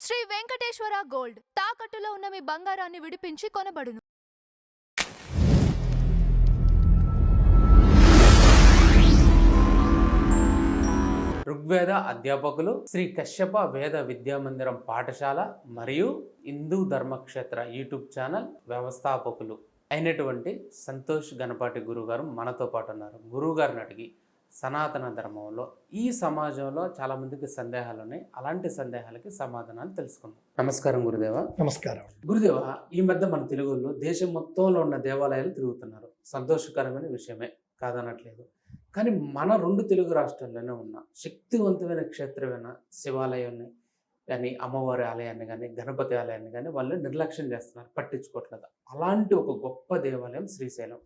Shri Venkateswara gold తాకట్టులో ఉన్న మీ బంగారాన్ని విడిపించి కొనబడును. ఋగ్వేద అధ్యాపకులు, శ్రీ కశ్యప వేద విద్యామందిరం పాఠశాల మరియు హిందూ ధర్మక్షేత్ర యూట్యూబ్ ఛానల్ వ్యవస్థాపకులు అయినటువంటి సంతోష్ గణపాటి గురుగారు మనతో పాటు ఉన్నారు. గురువుగారిని అడిగి సనాతన ధర్మంలో ఈ సమాజంలో చాలా మందికి సందేహాలు ఉన్నాయి. అలాంటి సందేహాలకి సమాధానాలు తెలుసుకుందాం. నమస్కారం గురుదేవ. నమస్కారం గురుదేవ. ఈ మధ్య మన తెలుగులో దేశం మొత్తంలో ఉన్న దేవాలయాలు తిరుగుతున్నారు. సంతోషకరమైన విషయమే, కాదనట్లేదు. కానీ మన రెండు తెలుగు రాష్ట్రాల్లోనే ఉన్న శక్తివంతమైన క్షేత్రమైన శివాలయాన్ని కానీ, అమ్మవారి ఆలయాన్ని కానీ, గణపతి ఆలయాన్ని కానీ వాళ్ళు నిర్లక్ష్యం చేస్తున్నారు, పట్టించుకోవట్లేదు. అలాంటి ఒక గొప్ప దేవాలయం శ్రీశైలం.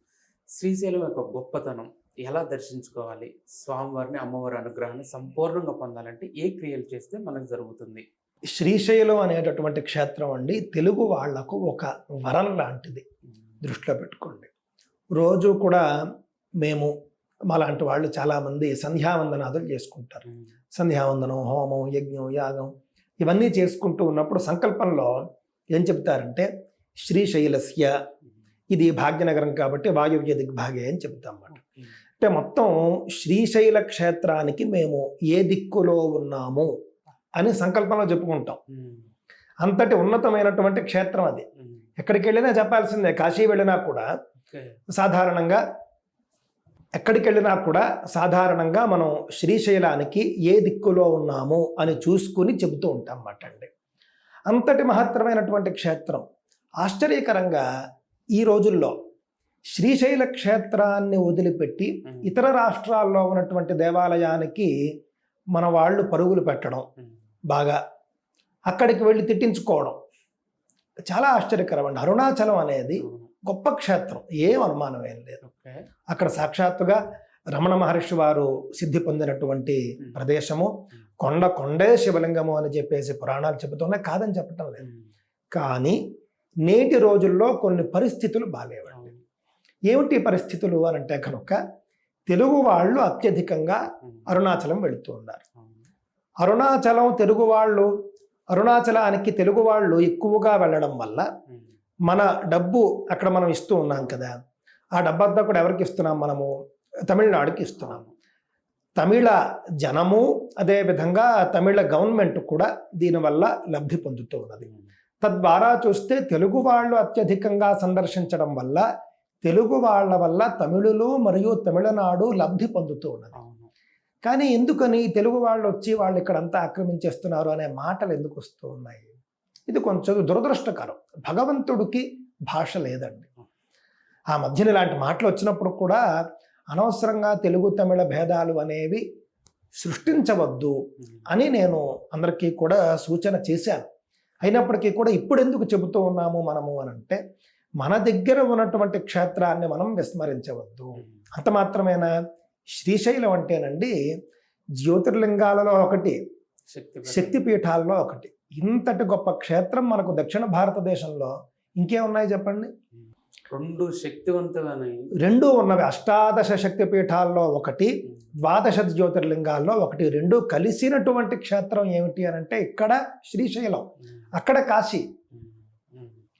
శ్రీశైలం యొక్క గొప్పతనం ఎలా దర్శించుకోవాలి, స్వామివారిని అమ్మవారి అనుగ్రహాన్ని సంపూర్ణంగా పొందాలంటే ఏ క్రియలు చేస్తే మనకు జరుగుతుంది? శ్రీశైలం అనేటటువంటి క్షేత్రం అండి తెలుగు వాళ్లకు ఒక వరం లాంటిది. దృష్టిలో పెట్టుకోండి. రోజు కూడా మేము మాలాంటి వాళ్ళు చాలామంది సంధ్యావందనాదులు చేసుకుంటారు. సంధ్యావందనం, హోమం, యజ్ఞం, యాగం ఇవన్నీ చేసుకుంటూ ఉన్నప్పుడు సంకల్పంలో ఏం చెప్తారంటే శ్రీశైలస్య, ఇది భాగ్యనగరం కాబట్టి వాయువ్య దిగ్భాగే అని చెప్తాం అన్నమాట. అంటే మొత్తం శ్రీశైల క్షేత్రానికి మేము ఏ దిక్కులో ఉన్నాము అని సంకల్పంలో చెప్పుకుంటాం. అంతటి ఉన్నతమైనటువంటి క్షేత్రం అది. ఎక్కడికి వెళ్ళినా చెప్పాల్సిందే. కాశీ వెళ్ళినా కూడా సాధారణంగా మనం శ్రీశైలానికి ఏ దిక్కులో ఉన్నాము అని చూసుకుని చెబుతూ ఉంటాం అన్నమాట అండి. అంతటి మహత్తరమైనటువంటి క్షేత్రం. ఆశ్చర్యకరంగా ఈ రోజుల్లో శ్రీశైల క్షేత్రాన్ని వదిలిపెట్టి ఇతర రాష్ట్రాల్లో ఉన్నటువంటి దేవాలయానికి మన వాళ్ళు పరుగులు పెట్టడం, బాగా అక్కడికి వెళ్ళి తిట్టించుకోవడం చాలా ఆశ్చర్యకరం అండి. అరుణాచలం అనేది గొప్ప క్షేత్రం, ఏం అనుమానం ఏం లేదు. అక్కడ సాక్షాత్తుగా రమణ మహర్షి వారు సిద్ధి పొందినటువంటి ప్రదేశము. కొండే శివలింగము అని చెప్పేసి పురాణాలు చెబుతున్నాయి, కాదని చెప్పటం లేదు. కానీ నేటి రోజుల్లో కొన్ని పరిస్థితులు బాగాలేవండి. ఏమిటి పరిస్థితులు అని అంటే కనుక తెలుగు వాళ్ళు అత్యధికంగా అరుణాచలం వెళుతూ ఉన్నారు. అరుణాచలానికి తెలుగు వాళ్ళు ఎక్కువగా వెళ్ళడం వల్ల మన డబ్బు అక్కడ మనం ఇస్తూ ఉన్నాం కదా, ఆ డబ్బు అంతా కూడా ఎవరికి ఇస్తున్నాం? మనము తమిళనాడుకి ఇస్తున్నాము. తమిళ జనము అదేవిధంగా తమిళ గవర్నమెంట్ కూడా దీనివల్ల లబ్ధి పొందుతూ ఉన్నది. తద్వారా చూస్తే తెలుగు వాళ్ళు అత్యధికంగా సందర్శించడం వల్ల తెలుగు వాళ్ళ వల్ల తమిళులు మరియు తమిళనాడు లబ్ధి పొందుతూ ఉన్నది. కానీ ఎందుకని తెలుగు వాళ్ళు వచ్చి వాళ్ళు ఇక్కడంతా ఆక్రమించేస్తున్నారు అనే మాటలు ఎందుకు వస్తూ ఉన్నాయి? ఇది కొంచెం దురదృష్టకరం. భగవంతుడికి భాష లేదండి. ఆ మధ్యన ఇలాంటి మాటలు వచ్చినప్పుడు కూడా అనవసరంగా తెలుగు తమిళ భేదాలు అనేవి సృష్టించవద్దు అని నేను అందరికీ కూడా సూచన చేశాను. అయినప్పటికీ కూడా ఇప్పుడు ఎందుకు చెబుతూ ఉన్నాము మనము అని అంటే, మన దగ్గర ఉన్నటువంటి క్షేత్రాన్ని మనం విస్మరించవద్దు. అంత మాత్రమేనా? శ్రీశైలం అంటేనండి జ్యోతిర్లింగాలలో ఒకటి, శక్తిపీఠాల్లో ఒకటి. ఇంతటి గొప్ప క్షేత్రం మనకు దక్షిణ భారతదేశంలో ఇంకేమున్నాయి చెప్పండి? రెండు ఉన్నవి. అష్టాదశ శక్తిపీఠాల్లో ఒకటి, ద్వాదశ జ్యోతిర్లింగాల్లో ఒకటి. రెండు కలిసినటువంటి క్షేత్రం ఏమిటి అని అంటే ఇక్కడ శ్రీశైలం, అక్కడ కాశీ.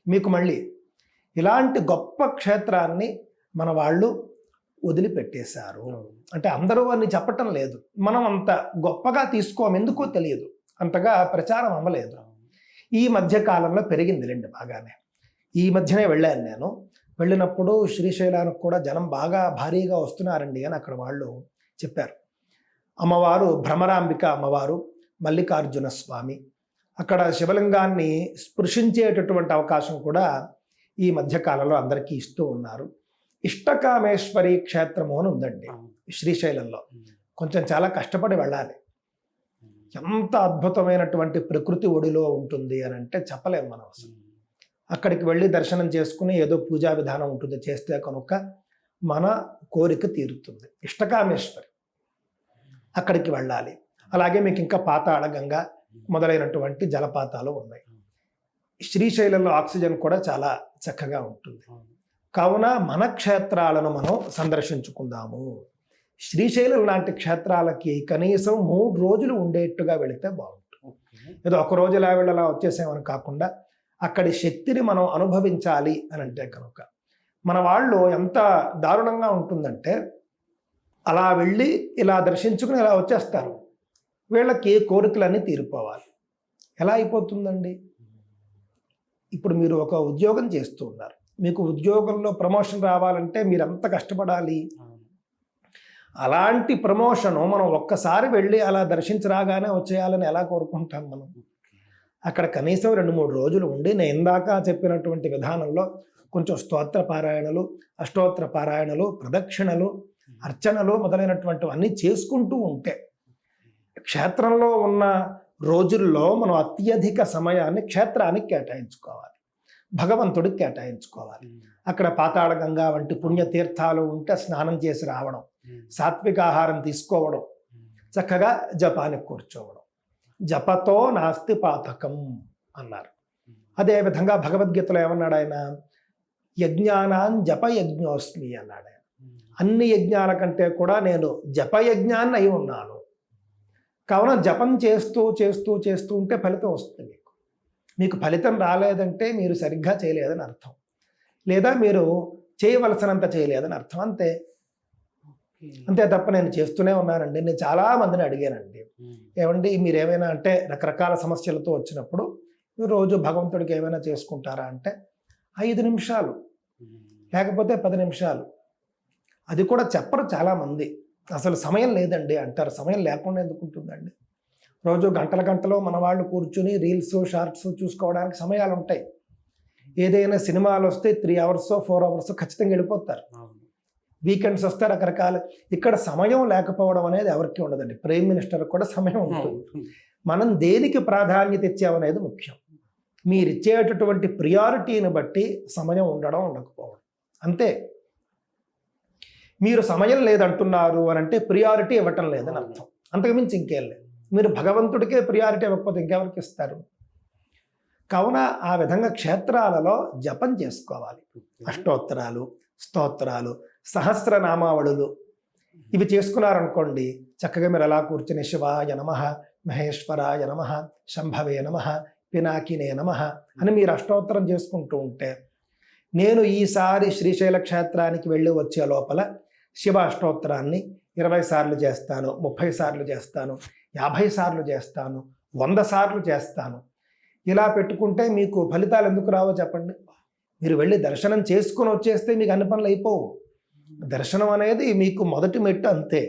మీకు మళ్ళీ ఇలాంటి గొప్ప క్షేత్రాన్ని మన వాళ్ళు వదిలిపెట్టేశారు. అంటే అందరూ అని చెప్పటం లేదు, మనం అంత గొప్పగా తీసుకోము, ఎందుకో తెలియదు, అంతగా ప్రచారం అవ్వలేదు. ఈ మధ్య కాలంలో పెరిగిందిలేండి బాగానే. ఈ మధ్యనే వెళ్ళాను నేను. వెళ్ళినప్పుడు శ్రీశైలానికి కూడా జనం బాగా భారీగా వస్తున్నారండి అని అక్కడ వాళ్ళు చెప్పారు. అమ్మవారు భ్రమరాంబిక అమ్మవారు, మల్లికార్జున స్వామి, అక్కడ శివలింగాన్ని స్పృశించేటటువంటి అవకాశం కూడా ఈ మధ్యకాలంలో అందరికీ ఇస్తూ ఉన్నారు. ఇష్టకామేశ్వరి క్షేత్రము అని ఉందండి శ్రీశైలంలో. కొంచెం చాలా కష్టపడి వెళ్ళాలి. ఎంత అద్భుతమైనటువంటి ప్రకృతి ఒడిలో ఉంటుంది అని అంటే చెప్పలేము మనం అసలు. అక్కడికి వెళ్ళి దర్శనం చేసుకుని ఏదో పూజా విధానం ఉంటుంది, చేస్తే కనుక మన కోరిక తీరుతుంది. ఇష్టకామేశ్వరి, అక్కడికి వెళ్ళాలి. అలాగే మీకు ఇంకా పాతాళ గంగ మొదలైనటువంటి జలపాతాలు ఉన్నాయి. శ్రీశైలంలో ఆక్సిజన్ కూడా చాలా చక్కగా ఉంటుంది. కావున మన క్షేత్రాలను మనం సందర్శించుకుందాము. శ్రీశైలం లాంటి క్షేత్రాలకి కనీసం 3 రోజులు ఉండేట్టుగా వెళితే బాగుంటుంది. ఏదో ఒక రోజు ఇలా వెళ్ళలా వచ్చేసామని కాకుండా అక్కడి శక్తిని మనం అనుభవించాలి అని అంటే కనుక మన వాళ్ళు ఎంత దారుణంగా ఉంటుందంటే అలా వెళ్ళి ఇలా దర్శించుకుని ఇలా వచ్చేస్తారు. వీళ్ళకి కోరికలన్నీ తీరిపోవాలి. ఎలా అయిపోతుందండి? ఇప్పుడు మీరు ఒక ఉద్యోగం చేస్తూ ఉన్నారు. మీకు ఉద్యోగంలో ప్రమోషన్ రావాలంటే మీరు ఎంత కష్టపడాలి. అలాంటి ప్రమోషను మనం ఒక్కసారి వెళ్ళి అలా దర్శించి రాగానే వచ్చేయాలని ఎలా కోరుకుంటాం మనం? అక్కడ కనీసం 2-3 రోజులు ఉండి నేను ఇందాక చెప్పినటువంటి విధానంలో కొంచెం స్తోత్ర పారాయణలు, అష్టోత్తర పారాయణలు, ప్రదక్షిణలు, అర్చనలు మొదలైనటువంటివన్నీ చేసుకుంటూ ఉంటే క్షేత్రంలో ఉన్న రోజుల్లో మనం అత్యధిక సమయాన్ని క్షేత్రానికి కేటాయించుకోవాలి, భగవంతుడికి కేటాయించుకోవాలి. అక్కడ పాతాళ గంగా వంటి పుణ్యతీర్థాలు ఉంటే స్నానం చేసి రావడం, సాత్విక ఆహారం తీసుకోవడం, చక్కగా జపానికి కూర్చోవడం. జపతో నాస్తి పాతకం అన్నారు. అదేవిధంగా భగవద్గీతలో ఏమన్నాడు ఆయన? యజ్ఞానాన్ జప యజ్ఞోస్మి అన్నాడు ఆయన. అన్ని యజ్ఞాల కంటే కూడా నేను జపయజ్ఞాన్ని అయి ఉన్నాను. కావున జపం చేస్తూ చేస్తూ చేస్తూ ఉంటే ఫలితం వస్తుంది. మీకు ఫలితం రాలేదంటే మీరు సరిగ్గా చేయలేదని అర్థం, లేదా మీరు చేయవలసినంత చేయలేదని అర్థం. అంతే అంతే తప్ప నేను చేస్తూనే ఉన్నానండి. నేను చాలామందిని అడిగానండి, ఏమండి మీరు ఏమైనా అంటే రకరకాల సమస్యలతో వచ్చినప్పుడు రోజు భగవంతుడికి ఏమైనా చేసుకుంటారా అంటే 5 నిమిషాలు లేకపోతే 10 నిమిషాలు. అది కూడా చెప్పరు చాలామంది. అసలు సమయం లేదండి అంటారు. సమయం లేకుండా ఎందుకు ఉంటుందండి? రోజు గంటలు మన వాళ్ళు కూర్చుని రీల్స్ షార్ట్స్ చూసుకోవడానికి సమయాలు ఉంటాయి. ఏదైనా సినిమాలు వస్తే 3 అవర్స్ 4 అవర్స్ ఖచ్చితంగా వెళ్ళిపోతారు. వీకెండ్స్ వస్తే రకరకాల. ఇక్కడ సమయం లేకపోవడం అనేది ఎవరికి ఉండదండి. ప్రైమ్ మినిస్టర్ కూడా సమయం ఉంటుంది. మనం దేనికి ప్రాధాన్యత ఇచ్చామనేది ముఖ్యం. మీరు ఇచ్చేటటువంటి ప్రియారిటీని బట్టి సమయం ఉండడం ఉండకపోవడం అంతే. మీరు సమయం లేదంటున్నారు అని అంటే ప్రియారిటీ ఇవ్వటం లేదని అర్థం. అంతకుమించి ఇంకేం లేదు. మీరు భగవంతుడికే ప్రియారిటీ ఇవ్వకపోతే ఇంకెవరికి ఇస్తారు? కావున ఆ విధంగా క్షేత్రాలలో జపం చేసుకోవాలి. అష్టోత్తరాలు, స్తోత్రాలు, సహస్రనామావళులు ఇవి చేసుకున్నారనుకోండి, చక్కగా మీరు అలా కూర్చుని శివాయ నమః, మహేశ్వరాయ నమః, శంభవే నమః, పినాకినే నమః అని మీరు అష్టోత్తరం చేసుకుంటూ ఉంటే, నేను ఈసారి శ్రీశైల క్షేత్రానికి వెళ్ళి వచ్చే లోపల శివ అష్టోత్తరాన్ని 20 సార్లు చేస్తాను, 30 సార్లు చేస్తాను, 50 సార్లు చేస్తాను, 100 సార్లు చేస్తాను. ఇలా పెట్టుకుంటే మీకు ఫలితాలు ఎందుకు రావో చెప్పండి? మీరు వెళ్ళి దర్శనం చేసుకుని వచ్చేస్తే మీకు అన్ని పనులు అయిపోవు. దర్శనం అనేది మీకు మొదటి మెట్టు అంతే.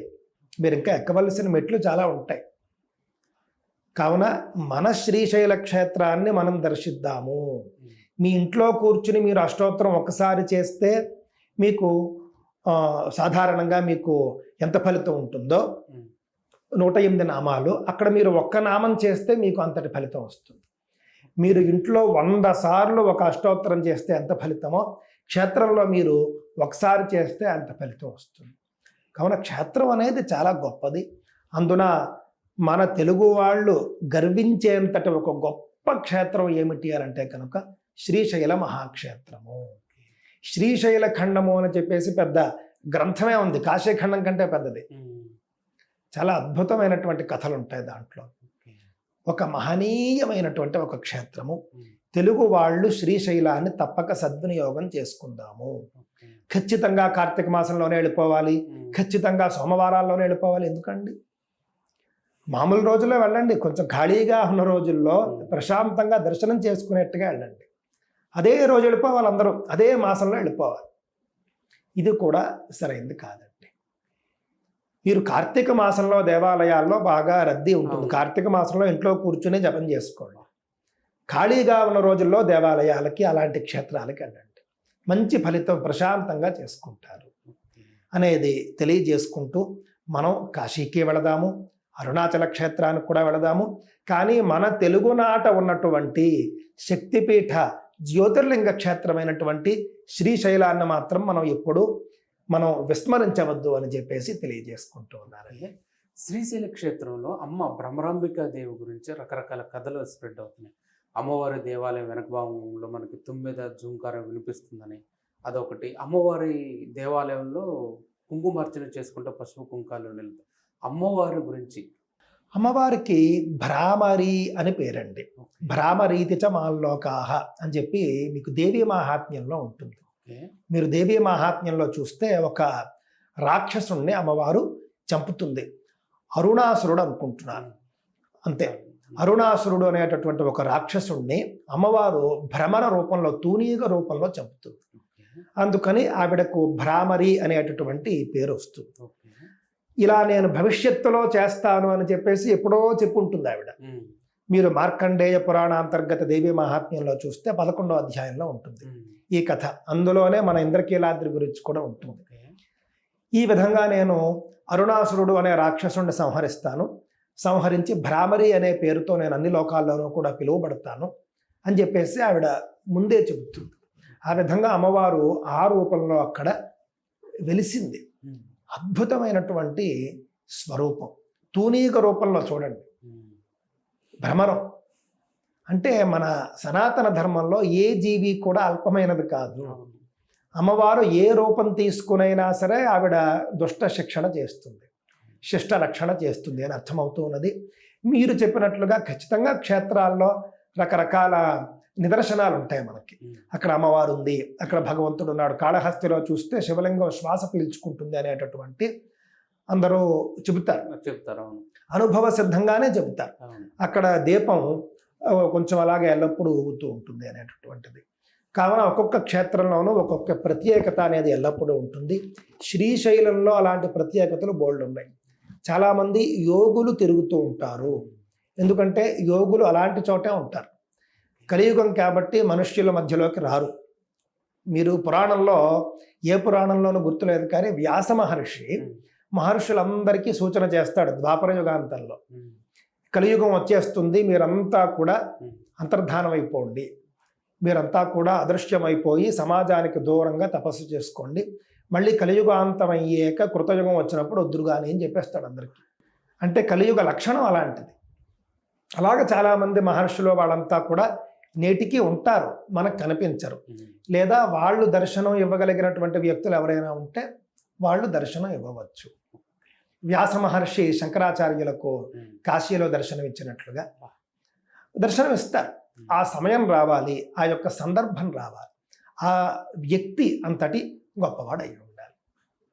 మీరు ఇంకా ఎక్కవలసిన మెట్లు చాలా ఉంటాయి. కావున మన శ్రీశైల క్షేత్రాన్ని మనం దర్శిద్దాము. మీ ఇంట్లో కూర్చుని మీరు అష్టోత్తరం ఒకసారి చేస్తే మీకు సాధారణంగా మీకు ఎంత ఫలితం ఉంటుందో 108 నామాలు, అక్కడ మీరు ఒక్క నామం చేస్తే మీకు అంతటి ఫలితం వస్తుంది. మీరు ఇంట్లో 100 సార్లు ఒక అష్టోత్తరం చేస్తే ఎంత ఫలితమో క్షేత్రంలో మీరు ఒకసారి చేస్తే అంత ఫలితం వస్తుంది. కావున క్షేత్రం అనేది చాలా గొప్పది. అందున మన తెలుగు వాళ్ళు గర్వించేంతటి ఒక గొప్ప క్షేత్రం ఏమిటి అని అంటే కనుక శ్రీశైల మహాక్షేత్రము. శ్రీశైల ఖండము అని చెప్పేసి పెద్ద గ్రంథమే ఉంది, కాశీఖండం కంటే పెద్దది. చాలా అద్భుతమైనటువంటి కథలు ఉంటాయి దాంట్లో. ఒక మహనీయమైనటువంటి ఒక క్షేత్రము. తెలుగు వాళ్ళు శ్రీశైలాన్ని తప్పక సద్వినియోగం చేసుకుందాము. ఖచ్చితంగా కార్తీక మాసంలోనే వెళ్ళిపోవాలి, ఖచ్చితంగా సోమవారాల్లోనే వెళ్ళిపోవాలి. ఎందుకండి? మామూలు రోజుల్లో వెళ్ళండి, కొంచెం ఖాళీగా ఉన్న రోజుల్లో ప్రశాంతంగా దర్శనం చేసుకునేట్టుగా వెళ్ళండి. అదే రోజు వెళ్ళిపోవాలి, అందరూ అదే మాసంలో వెళ్ళిపోవాలి. ఇది కూడా సరైనది కాదండి. మీరు కార్తీక మాసంలో దేవాలయాల్లో బాగా రద్దీ ఉంటుంది. కార్తీక మాసంలో ఇంట్లో కూర్చునే జపం చేసుకోండి. ఖాళీగా ఉన్న రోజుల్లో దేవాలయాలకి అలాంటి క్షేత్రాలకి వెళ్ళండి. మంచి ఫలితం ప్రశాంతంగా చేసుకుంటారు అనేది తెలియజేసుకుంటూ మనం కాశీకి వెళదాము, అరుణాచల క్షేత్రానికి కూడా వెళదాము. కానీ మన తెలుగునాట ఉన్నటువంటి శక్తిపీఠ జ్యోతిర్లింగ క్షేత్రమైనటువంటి శ్రీశైలాన్ని మాత్రం మనం విస్మరించవద్దు అని చెప్పేసి తెలియజేసుకుంటూ ఉన్నారండి. శ్రీశైల క్షేత్రంలో అమ్మ భ్రమరాంబికా దేవి గురించి రకరకాల కథలు స్ప్రెడ్ అవుతున్నాయి. అమ్మవారి దేవాలయం వెనక భాగంలో మనకి తుమ్మెద జూంకారం వినిపిస్తుందని అదొకటి. అమ్మవారి దేవాలయంలో కుంకుమార్చన చేసుకుంటూ పసుపు కుంకాలు నిలుతాయి. అమ్మవారి గురించి అమ్మవారికి భ్రామరి అని పేరండి. భ్రామరీతి చ మాల్లోకాహ అని చెప్పి మీకు దేవీ మాహాత్మ్యంలో ఉంటుంది. ఓకే. మీరు దేవీ మాహాత్మ్యంలో చూస్తే ఒక రాక్షసుణ్ణి అమ్మవారు చంపుతుంది. అరుణాసురుడు అనుకుంటున్నాను, అంతే. అరుణాసురుడు అనేటటువంటి ఒక రాక్షసుణ్ణి అమ్మవారు భ్రమర రూపంలో, తూనీగ రూపంలో చంపుతుంది. అందుకని ఆవిడకు భ్రామరి అనేటటువంటి పేరు వస్తుంది. ఓకే. ఇలా నేను భవిష్యత్తులో చేస్తాను అని చెప్పేసి ఎప్పుడో చెప్పుంటుంది ఆవిడ. మీరు మార్కండేయ పురాణాంతర్గత దేవీ మహాత్మ్యంలో చూస్తే 11వ అధ్యాయంలో ఉంటుంది ఈ కథ. అందులోనే మన ఇంద్రకీలాద్రి గురించి కూడా ఉంటుంది. ఈ విధంగా నేను అరుణాసురుడు అనే రాక్షసుడిని సంహరిస్తాను, సంహరించి భ్రామరి అనే పేరుతో నేను అన్ని లోకాల్లోనూ కూడా పిలువబడతాను అని చెప్పేసి ఆవిడ ముందే చెబుతుంది. ఆ విధంగా అమ్మవారు ఆ రూపంలో అక్కడ వెలిసింది. అద్భుతమైనటువంటి స్వరూపం. తూనీగ రూపంలో చూడండి, భ్రమరం అంటే మన సనాతన ధర్మంలో ఏ జీవి కూడా అల్పమైనది కాదు. అమ్మవారు ఏ రూపం తీసుకునైనా సరే ఆవిడ దుష్ట శిక్షణ చేస్తుంది, శిష్ట రక్షణ చేస్తుంది అని అర్థమవుతూ ఉన్నది. మీరు చెప్పినట్లుగా ఖచ్చితంగా క్షేత్రాల్లో రకరకాల నిదర్శనాలు ఉంటాయి మనకి. అక్కడ అమ్మవారు ఉంది, అక్కడ భగవంతుడు ఉన్నాడు. కాళహస్తిలో చూస్తే శివలింగం శ్వాస పీల్చుకుంటుంది అనేటటువంటి అందరూ చెబుతారు, అనుభవ సిద్ధంగానే చెబుతారు. అక్కడ దీపం కొంచెం అలాగే ఎల్లప్పుడూ ఊగుతూ ఉంటుంది అనేటటువంటిది. కావున ఒక్కొక్క క్షేత్రంలోనూ ఒక్కొక్క ప్రత్యేకత అనేది ఎల్లప్పుడూ ఉంటుంది. శ్రీశైలంలో అలాంటి ప్రత్యేకతలు బోల్డ్ ఉన్నాయి. చాలామంది యోగులు తిరుగుతూ ఉంటారు, ఎందుకంటే యోగులు అలాంటి చోటే ఉంటారు. కలియుగం కాబట్టి మనుష్యుల మధ్యలోకి రారు. మీరు పురాణంలో ఏ పురాణంలోనూ గుర్తులేదు కానీ వ్యాస మహర్షులందరికీ సూచన చేస్తాడు ద్వాపర యుగాంతంలో. కలియుగం వచ్చేస్తుంది, మీరంతా కూడా అంతర్ధానం అయిపోండి, మీరంతా కూడా అదృశ్యమైపోయి సమాజానికి దూరంగా తపస్సు చేసుకోండి, మళ్ళీ కలియుగాంతం అయ్యాక కృతయుగం వచ్చినప్పుడు వద్దురు కానీ అని చెప్పేస్తాడు అందరికీ. అంటే కలియుగ లక్షణం అలాంటిది. అలాగే చాలామంది మహర్షులు వాళ్ళంతా కూడా నేటికి ఉంటారు, మనకు కనిపించరు. లేదా వాళ్ళు దర్శనం ఇవ్వగలిగినటువంటి వ్యక్తులు ఎవరైనా ఉంటే వాళ్ళు దర్శనం ఇవ్వవచ్చు. వ్యాస మహర్షి శంకరాచార్యులకు కాశీలో దర్శనం ఇచ్చినట్లుగా దర్శనం ఇస్తారు. ఆ సమయం రావాలి, ఆ యొక్క సందర్భం రావాలి, ఆ వ్యక్తి అంతటి గొప్పవాడు అయ్యాడు.